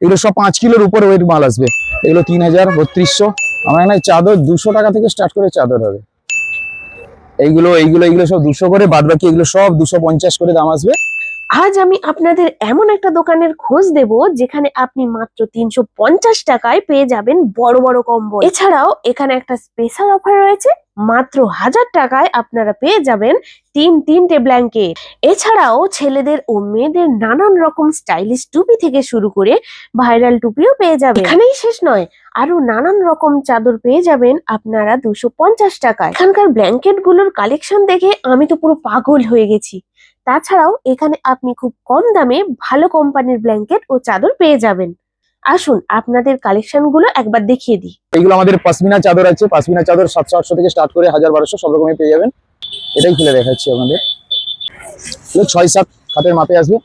এগুলো সব 5 কিলোর উপরে ওয়েট মাল আসবে। এগুলো 3000, 3200। আমার এখানে চাদর 200 টাকা থেকে স্টার্ট করে চাদর হবে। এইগুলো সব 200 করে, বাদ বাকি এগুলো সব 250 করে দাম আসবে। আজ আমি আপনাদের এমন একটা দোকানের খোঁজ দেব যেখানে আপনি মাত্র 350 টাকায় পেয়ে যাবেন বড় বড় কম্বল। এছাড়াও এখানে একটা স্পেশাল অফার রয়েছে, মাত্র 1000 টাকায় আপনারা পেয়ে যাবেন তিনটে ব্ল্যাঙ্কেট। এছাড়াও ছেলেদের ও মেয়েদের নানান রকম স্টাইলিশ টুপি থেকে শুরু করে ভাইরাল টুপিও পেয়ে যাবেন। এখানেই শেষ নয়, আরো নানান রকম চাদর পেয়ে যাবেন আপনারা 250 টাকায়। এখানকার ব্ল্যাঙ্কেট গুলোর কালেকশন দেখে আমি তো পুরো পাগল হয়ে গেছি। তাছাড়াও এখানে আপনি খুব কম দামে ভালো কোম্পানির ব্ল্যাঙ্কেট ও চাদর পেয়ে যাবেন। আসুন আপনাদের কালেকশন গুলো একবার দেখিয়ে দিই। এইগুলো আমাদের পশমিনা চাদর আছে। পশমিনা চাদর 700-800 থেকে স্টার্ট করে 1000-1200 সব রকমের পেয়ে যাবেন। এটাই খুলে দেখাচ্ছি আপনাদের। 6-7 খাটের মাপে আসবে।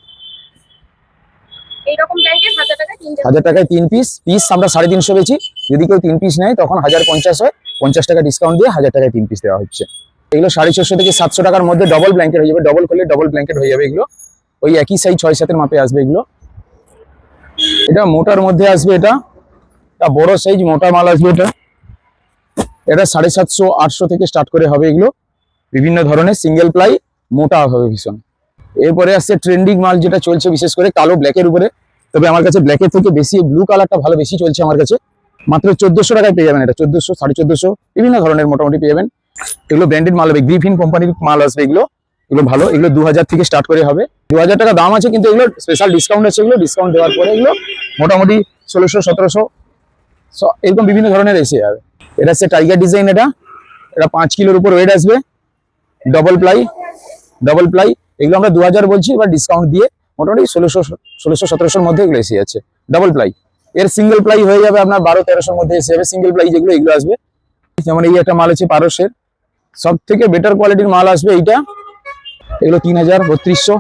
এইরকম ব্ল্যাঙ্কেট 1000 টাকায় 1000 টাকায় 3 পিস। আমরা 350 বেচি। যদি কেউ 3 পিস নেয় তখন 1050 হয়। 50 টাকা ডিসকাউন্ট দিয়ে 1000 টাকায় 3 পিস দেওয়া হচ্ছে। এগুলো 450 থেকে 700 টাকার মধ্যে ডবল ব্ল্যাঙ্কেট হয়ে যাবে। ডবল করলে ডবল ব্ল্যাঙ্কেট হয়ে যাবে। এগুলো ওই একই সাইজ 6-7 মাপে আসবে। এগুলো এটা মোটার মধ্যে আসবে। এটা বড় সাইজ মোটা মাল আসবে। এটা 750-800 থেকে স্টার্ট করে হবে। এগুলো বিভিন্ন ধরনের সিঙ্গেল প্লাই, মোটা হবে ভীষণ। এরপরে আসছে ট্রেন্ডিং মাল যেটা চলছে বিশেষ করে কালো ব্ল্যাকের উপরে। তবে আমার কাছে ব্ল্যাকের থেকে বেশি ব্লু কালারটা ভালো বেশি চলছে আমার কাছে। মাত্র 1400 টাকায় পেয়ে যাবেন। এটা 1400, 1450 বিভিন্ন ধরনের মোটামুটি পেয়ে যাবেন। এগুলো ব্র্যান্ডেড মাল হবে, গ্রিফিন কোম্পানির মাল আসবে। এগুলো ভালো। এগুলো 2000 থেকে স্টার্ট করে হবে। 2000 টাকা দাম আছে, কিন্তু এগুলো স্পেশাল ডিসকাউন্ট আছে। এগুলো ডিসকাউন্ট দেওয়ার পরে এগুলো মোটামুটি 1600-1700 এরকম বিভিন্ন ধরনের এসে যাবে। এটা হচ্ছে টাইগার ডিজাইন। এটা 5 কিলোর উপর ওয়েট আসবে। Double ply. এগুলো আমরা 2000 বলছি, এবার ডিসকাউন্ট দিয়ে মোটামুটি 1600-1700 মধ্যে এগুলো এসে যাচ্ছে ডবল প্লাই। এর সিঙ্গেল প্লাই হয়ে যাবে আপনার 1200-1300 মধ্যে এসে যাবে। সিঙ্গেল প্লাই যেগুলো এগুলো আসবে। যেমন এই একটা মাল আছে পারসের, সব থেকে বেটার কোয়ালিটির মাল আসবে এইটা। এগুলো 3000, 3200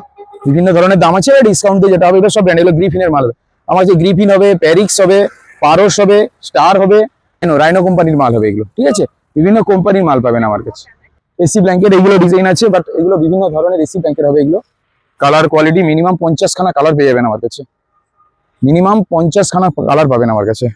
বিভিন্ন ধরনের দাম আছে। ডিসকাউন্ট দিয়ে যেটা হবে এটা সব ব্র্যান্ড। এগুলো গ্রিফিনের মাল হবে। আমার কাছে গ্রিফিন হবে, প্যারিক্স হবে, পারস হবে, স্টার হবে, রাইনো কোম্পানির মাল হবে। এগুলো ঠিক আছে, বিভিন্ন কোম্পানির মাল পাবেন আমার কাছে। এসি ব্ল্যাঙ্কেট এগুলো ডিজাইন আছে, বাট এগুলো বিভিন্ন ধরনের এসি ব্ল্যাঙ্কেট হবে। এগুলো কালার কোয়ালিটি মিনিমাম 50 খানা কালার পেয়ে যাবেন আমার কাছে। মিনিমাম 50 খানা কালার পাবেন আমার কাছে।